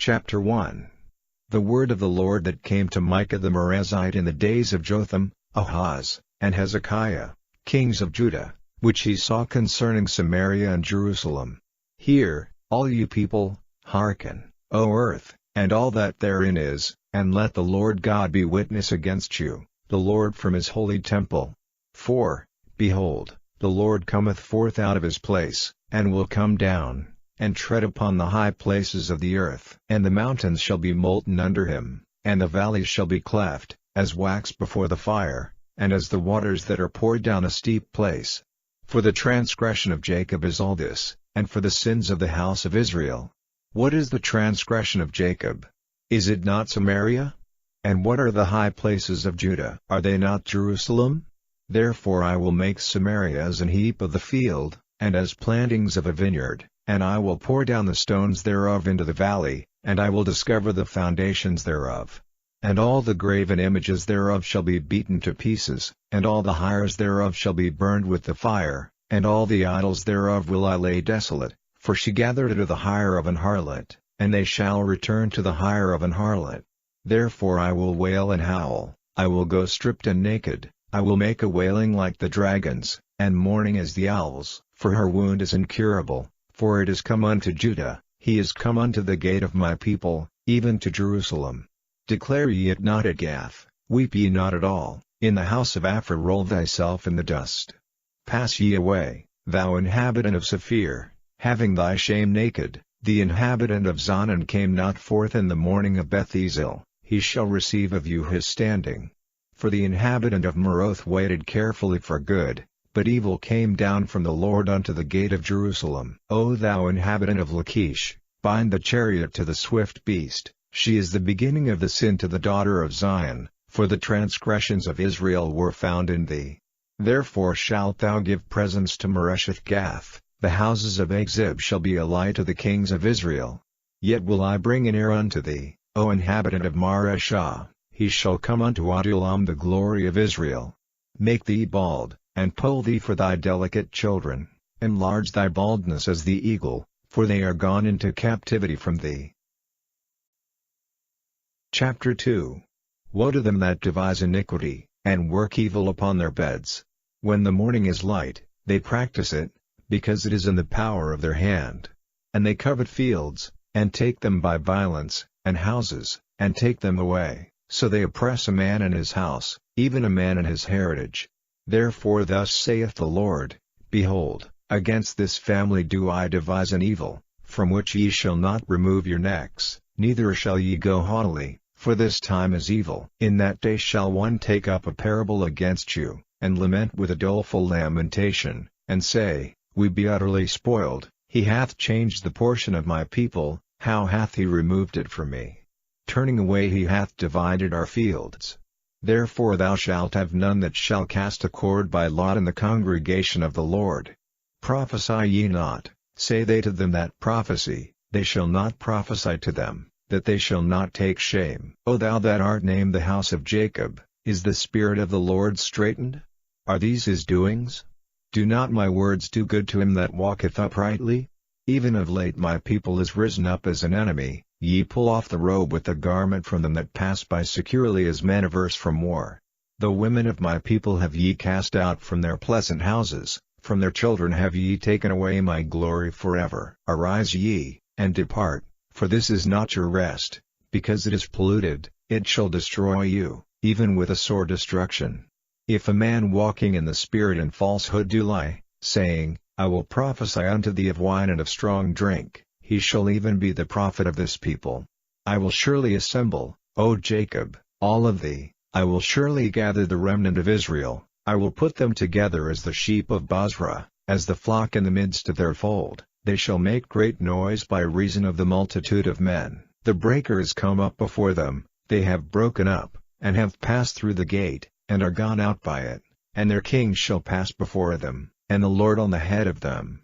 Chapter 1. The word of the Lord that came to Micah the Morasthite in the days of Jotham, Ahaz, and Hezekiah, kings of Judah, which he saw concerning Samaria and Jerusalem. Hear, all you people, hearken, O earth, and all that therein is, and let the Lord God be witness against you, the Lord from his holy temple. For, behold, the Lord cometh forth out of his place, and will come down, and tread upon the high places of the earth. And the mountains shall be molten under him, and the valleys shall be cleft, as wax before the fire, and as the waters that are poured down a steep place. For the transgression of Jacob is all this, and for the sins of the house of Israel. What is the transgression of Jacob? Is it not Samaria? And what are the high places of Judah? Are they not Jerusalem? Therefore I will make Samaria as an heap of the field, and as plantings of a vineyard, and I will pour down the stones thereof into the valley, and I will discover the foundations thereof. And all the graven images thereof shall be beaten to pieces, and all the hires thereof shall be burned with the fire, and all the idols thereof will I lay desolate, for she gathered to the hire of an harlot, and they shall return to the hire of an harlot. Therefore I will wail and howl, I will go stripped and naked, I will make a wailing like the dragons, and mourning as the owls, for her wound is incurable, for it is come unto Judah, he is come unto the gate of my people, even to Jerusalem. Declare ye it not at Gath, weep ye not at all, in the house of Aphra roll thyself in the dust. Pass ye away, thou inhabitant of Saphir, having thy shame naked, the inhabitant of Zonan came not forth in the morning of Beth-ezel, he shall receive of you his standing. For the inhabitant of Maroth waited carefully for good, but evil came down from the Lord unto the gate of Jerusalem. O thou inhabitant of Lachish, bind the chariot to the swift beast, she is the beginning of the sin to the daughter of Zion, for the transgressions of Israel were found in thee. Therefore shalt thou give presents to Moresheth Gath, the houses of Achzib shall be a lie to the kings of Israel. Yet will I bring an heir unto thee, O inhabitant of Mareshah, he shall come unto Adullam the glory of Israel. Make thee bald, and poll thee for thy delicate children, enlarge thy baldness as the eagle, for they are gone into captivity from thee. Chapter 2. Woe to them that devise iniquity, and work evil upon their beds. When the morning is light, they practice it, because it is in the power of their hand. And they covet fields, and take them by violence, and houses, and take them away, so they oppress a man and his house, even a man and his heritage. Therefore thus saith the Lord, Behold, against this family do I devise an evil, from which ye shall not remove your necks, neither shall ye go haughtily, for this time is evil. In that day shall one take up a parable against you, and lament with a doleful lamentation, and say, We be utterly spoiled, he hath changed the portion of my people, how hath he removed it from me? Turning away he hath divided our fields. Therefore thou shalt have none that shall cast a cord by lot in the congregation of the Lord. Prophesy ye not, say they to them that prophesy, they shall not prophesy to them, that they shall not take shame. O thou that art named the house of Jacob, is the spirit of the Lord straitened? Are these his doings? Do not my words do good to him that walketh uprightly? Even of late my people is risen up as an enemy, ye pull off the robe with the garment from them that pass by securely as men averse from war. The women of my people have ye cast out from their pleasant houses, from their children have ye taken away my glory forever. Arise ye, and depart, for this is not your rest, because it is polluted, it shall destroy you, even with a sore destruction. If a man walking in the spirit in falsehood do lie, saying, I will prophesy unto thee of wine and of strong drink, he shall even be the prophet of this people. I will surely assemble, O Jacob, all of thee, I will surely gather the remnant of Israel, I will put them together as the sheep of Bozrah, as the flock in the midst of their fold. They shall make great noise by reason of the multitude of men. The breaker is come up before them, they have broken up, and have passed through the gate, and are gone out by it, and their king shall pass before them, and the Lord on the head of them.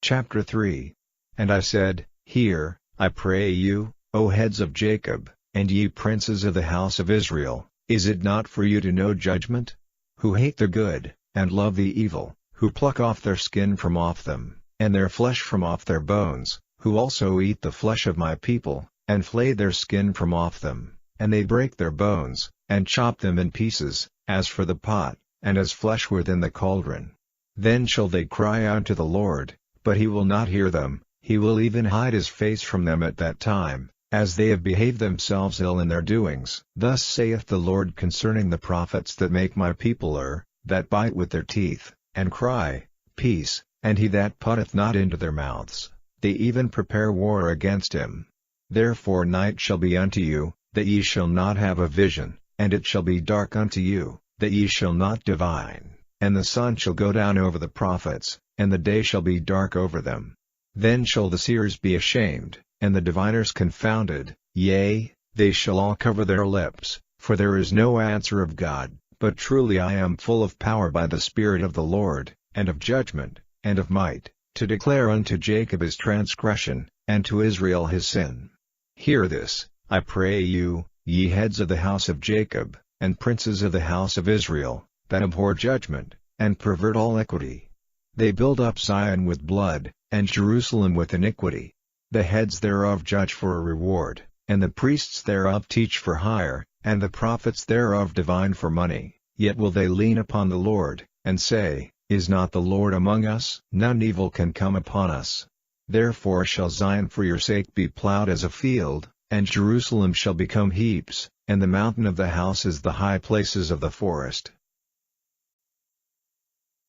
Chapter 3. And I said, Hear, I pray you, O heads of Jacob, and ye princes of the house of Israel, is it not for you to know judgment? Who hate the good, and love the evil, who pluck off their skin from off them, and their flesh from off their bones, who also eat the flesh of my people, and flay their skin from off them, and they break their bones, and chop them in pieces, as for the pot, and as flesh within the cauldron. Then shall they cry unto the Lord, but he will not hear them, he will even hide his face from them at that time, as they have behaved themselves ill in their doings. Thus saith the Lord concerning the prophets that make my people err, that bite with their teeth, and cry, Peace, and he that putteth not into their mouths, they even prepare war against him. Therefore night shall be unto you, that ye shall not have a vision, and it shall be dark unto you, that ye shall not divine, and the sun shall go down over the prophets, and the day shall be dark over them. Then shall the seers be ashamed, and the diviners confounded, yea, they shall all cover their lips, for there is no answer of God. But truly I am full of power by the Spirit of the Lord, and of judgment, and of might, to declare unto Jacob his transgression, and to Israel his sin. Hear this, I pray you, ye heads of the house of Jacob, and princes of the house of Israel, that abhor judgment, and pervert all equity. They build up Zion with blood, and Jerusalem with iniquity. The heads thereof judge for a reward, and the priests thereof teach for hire, and the prophets thereof divine for money. Yet will they lean upon the Lord, and say, Is not the Lord among us? None evil can come upon us. Therefore shall Zion for your sake be plowed as a field, and Jerusalem shall become heaps, and the mountain of the house as the high places of the forest.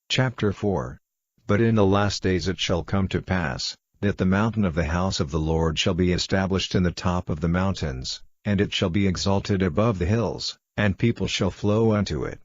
Chapter 4. But in the last days it shall come to pass, that the mountain of the house of the Lord shall be established in the top of the mountains, and it shall be exalted above the hills, and people shall flow unto it.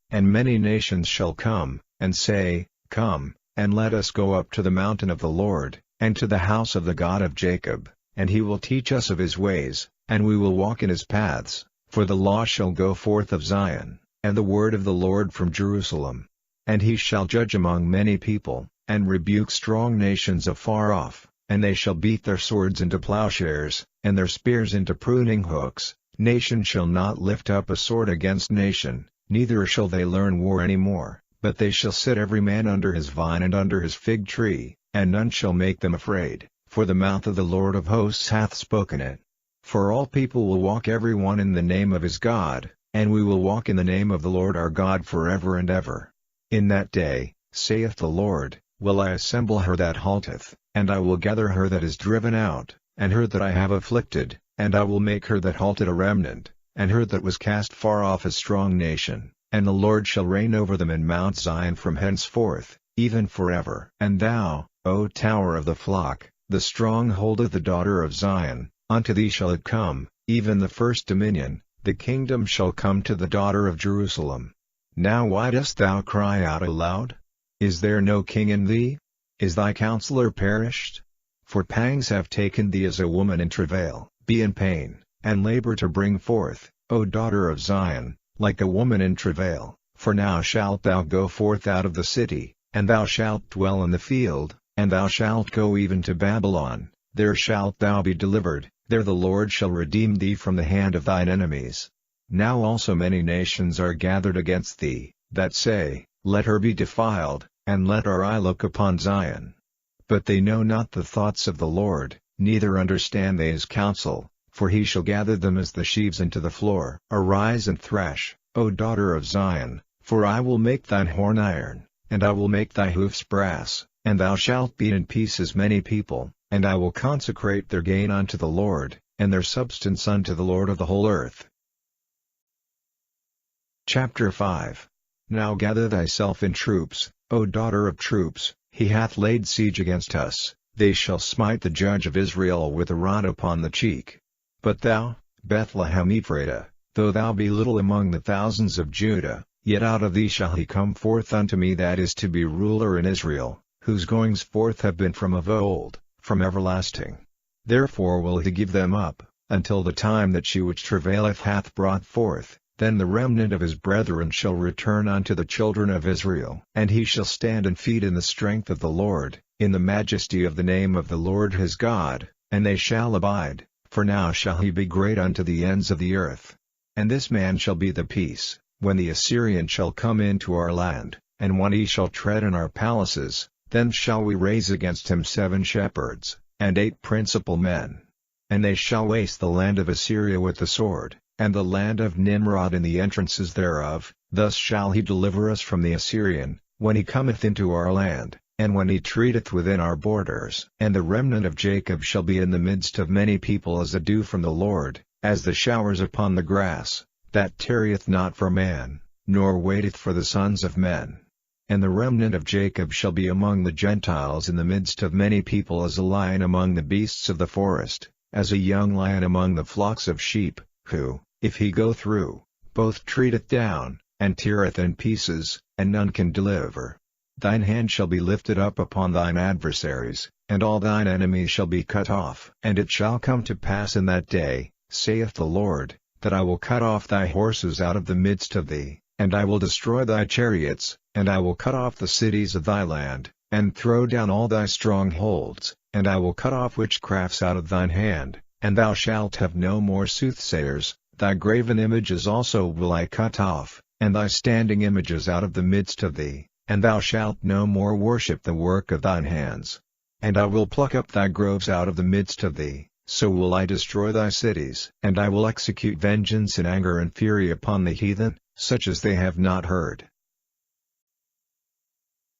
And many nations shall come, and say, Come, and let us go up to the mountain of the Lord, and to the house of the God of Jacob, and he will teach us of his ways, and we will walk in his paths, for the law shall go forth of Zion, and the word of the Lord from Jerusalem. And he shall judge among many people, and rebuke strong nations afar off, and they shall beat their swords into plowshares, and their spears into pruning hooks. Nation shall not lift up a sword against nation, neither shall they learn war any more, but they shall sit every man under his vine and under his fig tree, and none shall make them afraid, for the mouth of the Lord of hosts hath spoken it. For all people will walk every one in the name of his God, and we will walk in the name of the Lord our God forever and ever. In that day, saith the Lord, will I assemble her that halteth, and I will gather her that is driven out, and her that I have afflicted, and I will make her that halted a remnant, and her that was cast far off a strong nation, and the Lord shall reign over them in Mount Zion from henceforth, even forever. And thou, O tower of the flock, the stronghold of the daughter of Zion, unto thee shall it come, even the first dominion, the kingdom shall come to the daughter of Jerusalem. Now why dost thou cry out aloud? Is there no king in thee? Is thy counselor perished? For pangs have taken thee as a woman in travail, be in pain, and labor to bring forth, O daughter of Zion, like a woman in travail. For now shalt thou go forth out of the city, and thou shalt dwell in the field, and thou shalt go even to Babylon, there shalt thou be delivered, there the Lord shall redeem thee from the hand of thine enemies. Now also many nations are gathered against thee, that say, Let her be defiled, and let our eye look upon Zion. But they know not the thoughts of the Lord, neither understand they his counsel, for he shall gather them as the sheaves into the floor. Arise and thresh, O daughter of Zion, for I will make thine horn iron, and I will make thy hoofs brass, and thou shalt beat in pieces many people, and I will consecrate their gain unto the Lord, and their substance unto the Lord of the whole earth. Chapter 5. Now gather thyself in troops, O daughter of troops, he hath laid siege against us, they shall smite the judge of Israel with a rod upon the cheek. But thou, Bethlehem Ephratah, though thou be little among the thousands of Judah, yet out of thee shall he come forth unto me that is to be ruler in Israel, whose goings forth have been from of old, from everlasting. Therefore will he give them up, until the time that she which travaileth hath brought forth. Then the remnant of his brethren shall return unto the children of Israel. And he shall stand and feed in the strength of the Lord, in the majesty of the name of the Lord his God, and they shall abide, for now shall he be great unto the ends of the earth. And this man shall be the peace, when the Assyrian shall come into our land, and when he shall tread in our palaces, then shall we raise against him 7 shepherds, and 8 principal men. And they shall waste the land of Assyria with the sword, and the land of Nimrod in the entrances thereof. Thus shall he deliver us from the Assyrian, when he cometh into our land, and when he treateth within our borders. And the remnant of Jacob shall be in the midst of many people as the dew from the Lord, as the showers upon the grass, that tarrieth not for man, nor waiteth for the sons of men. And the remnant of Jacob shall be among the Gentiles in the midst of many people as a lion among the beasts of the forest, as a young lion among the flocks of sheep, who, if he go through, both treadeth down, and teareth in pieces, and none can deliver. Thine hand shall be lifted up upon thine adversaries, and all thine enemies shall be cut off. And it shall come to pass in that day, saith the Lord, that I will cut off thy horses out of the midst of thee, and I will destroy thy chariots, and I will cut off the cities of thy land, and throw down all thy strongholds, and I will cut off witchcrafts out of thine hand, and thou shalt have no more soothsayers. Thy graven images also will I cut off, and thy standing images out of the midst of thee, and thou shalt no more worship the work of thine hands. And I will pluck up thy groves out of the midst of thee, so will I destroy thy cities. And I will execute vengeance in anger and fury upon the heathen, such as they have not heard.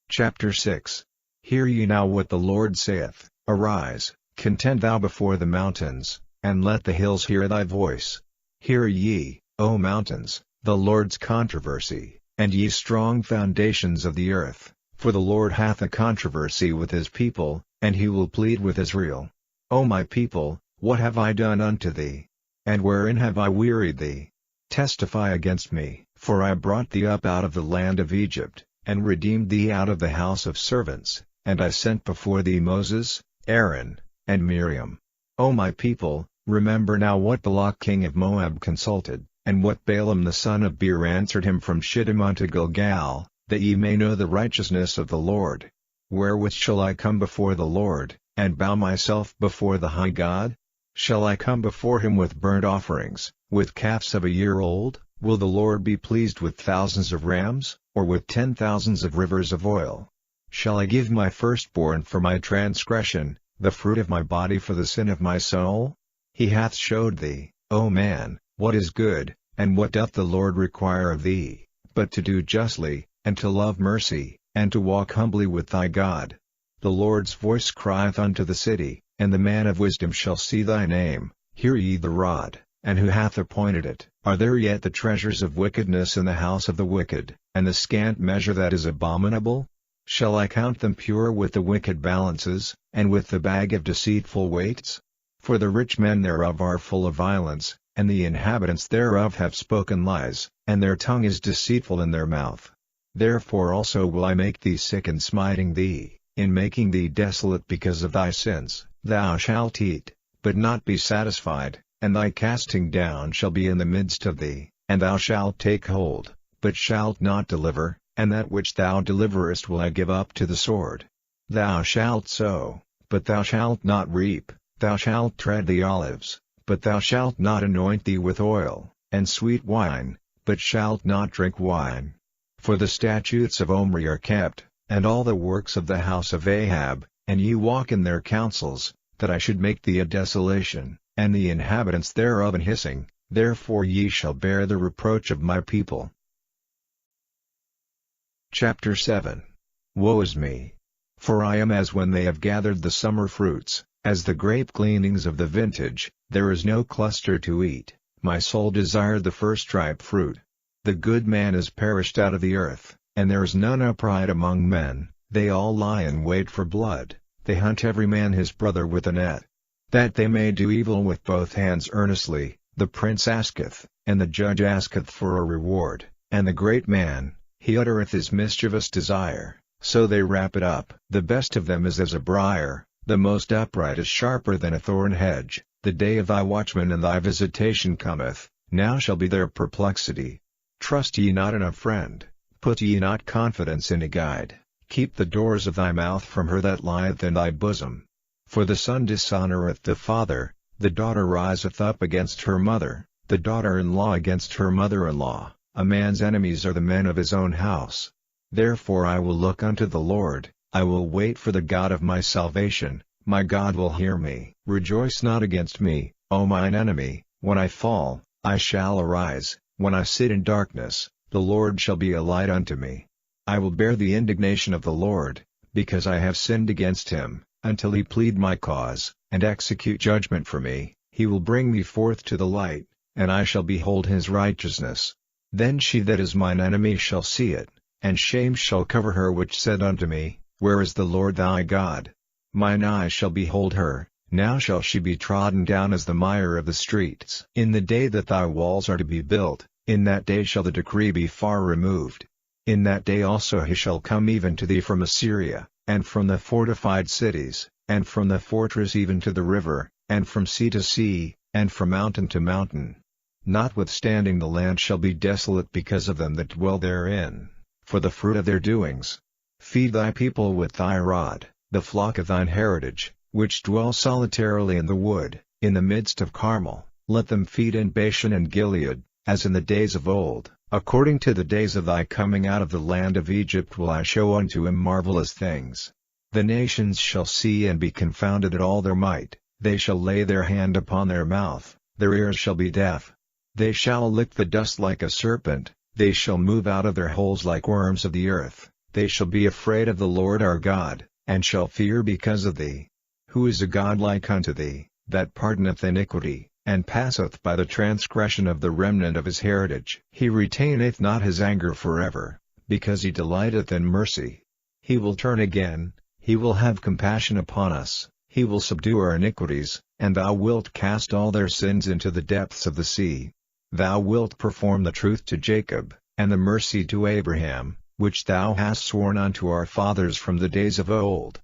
Chapter 6. Hear ye now what the Lord saith. Arise, contend thou before the mountains, and let the hills hear thy voice. Hear ye, O mountains, the Lord's controversy, and ye strong foundations of the earth, for the Lord hath a controversy with his people, and he will plead with Israel. O my people, what have I done unto thee? And wherein have I wearied thee? Testify against me. For I brought thee up out of the land of Egypt, and redeemed thee out of the house of servants, and I sent before thee Moses, Aaron, and Miriam. O my people, remember now what Balak king of Moab consulted, and what Balaam the son of Beor answered him from Shittim unto Gilgal, that ye may know the righteousness of the Lord. Wherewith shall I come before the Lord, and bow myself before the high God? Shall I come before him with burnt offerings, with calves of a year old? Will the Lord be pleased with thousands of rams, or with 10,000s of rivers of oil? Shall I give my firstborn for my transgression, the fruit of my body for the sin of my soul? He hath showed thee, O man, what is good, and what doth the Lord require of thee, but to do justly, and to love mercy, and to walk humbly with thy God. The Lord's voice crieth unto the city, and the man of wisdom shall see thy name. Hear ye the rod, and who hath appointed it? Are there yet the treasures of wickedness in the house of the wicked, and the scant measure that is abominable? Shall I count them pure with the wicked balances, and with the bag of deceitful weights? For the rich men thereof are full of violence, and the inhabitants thereof have spoken lies, and their tongue is deceitful in their mouth. Therefore also will I make thee sick in smiting thee, in making thee desolate because of thy sins. Thou shalt eat, but not be satisfied, and thy casting down shall be in the midst of thee, and thou shalt take hold, but shalt not deliver, and that which thou deliverest will I give up to the sword. Thou shalt sow, but thou shalt not reap, thou shalt tread the olives, but thou shalt not anoint thee with oil, and sweet wine, but shalt not drink wine. For the statutes of Omri are kept, and all the works of the house of Ahab, and ye walk in their counsels, that I should make thee a desolation, and the inhabitants thereof an hissing. Therefore ye shall bear the reproach of my people. Chapter 7. Woe is me! For I am as when they have gathered the summer fruits, as the grape gleanings of the vintage. There is no cluster to eat. My soul desired the first ripe fruit. The good man is perished out of the earth, and there is none upright among men. They all lie in wait for blood, they hunt every man his brother with a net. That they may do evil with both hands earnestly, the prince asketh, and the judge asketh for a reward, and the great man, he uttereth his mischievous desire, so they wrap it up. The best of them is as a briar, the most upright is sharper than a thorn hedge. The day of thy watchman and thy visitation cometh, now shall be their perplexity. Trust ye not in a friend, put ye not confidence in a guide. Keep the doors of thy mouth from her that lieth in thy bosom. For the son dishonoureth the father, the daughter riseth up against her mother, the daughter-in-law against her mother-in-law. A man's enemies are the men of his own house. Therefore I will look unto the Lord, I will wait for the God of my salvation. my God will hear me. Rejoice not against me, O mine enemy. When I fall, I shall arise. When I sit in darkness, the Lord shall be a light unto me. I will bear the indignation of the Lord, because I have sinned against him, until he plead my cause, and execute judgment for me. He will bring me forth to the light, and I shall behold his righteousness. Then she that is mine enemy shall see it, and shame shall cover her which said unto me, Where is the Lord thy God? Mine eyes shall behold her, now shall she be trodden down as the mire of the streets. In the day that thy walls are to be built, in that day shall the decree be far removed. In that day also he shall come even to thee from Assyria, and from the fortified cities, and from the fortress even to the river, and from sea to sea, and from mountain to mountain. Notwithstanding the land shall be desolate because of them that dwell therein, for the fruit of their doings. Feed thy people with thy rod, the flock of thine heritage, which dwell solitarily in the wood, in the midst of Carmel. Let them feed in Bashan and Gilead, as in the days of old. According to the days of thy coming out of the land of Egypt will I show unto him marvelous things. The nations shall see and be confounded at all their might, they shall lay their hand upon their mouth, their ears shall be deaf. They shall lick the dust like a serpent, they shall move out of their holes like worms of the earth. They shall be afraid of the Lord our God, and shall fear because of thee. Who is a God like unto thee, that pardoneth iniquity, and passeth by the transgression of the remnant of his heritage? He retaineth not his anger forever, because he delighteth in mercy. He will turn again, he will have compassion upon us, he will subdue our iniquities, and thou wilt cast all their sins into the depths of the sea. Thou wilt perform the truth to Jacob, and the mercy to Abraham, which thou hast sworn unto our fathers from the days of old.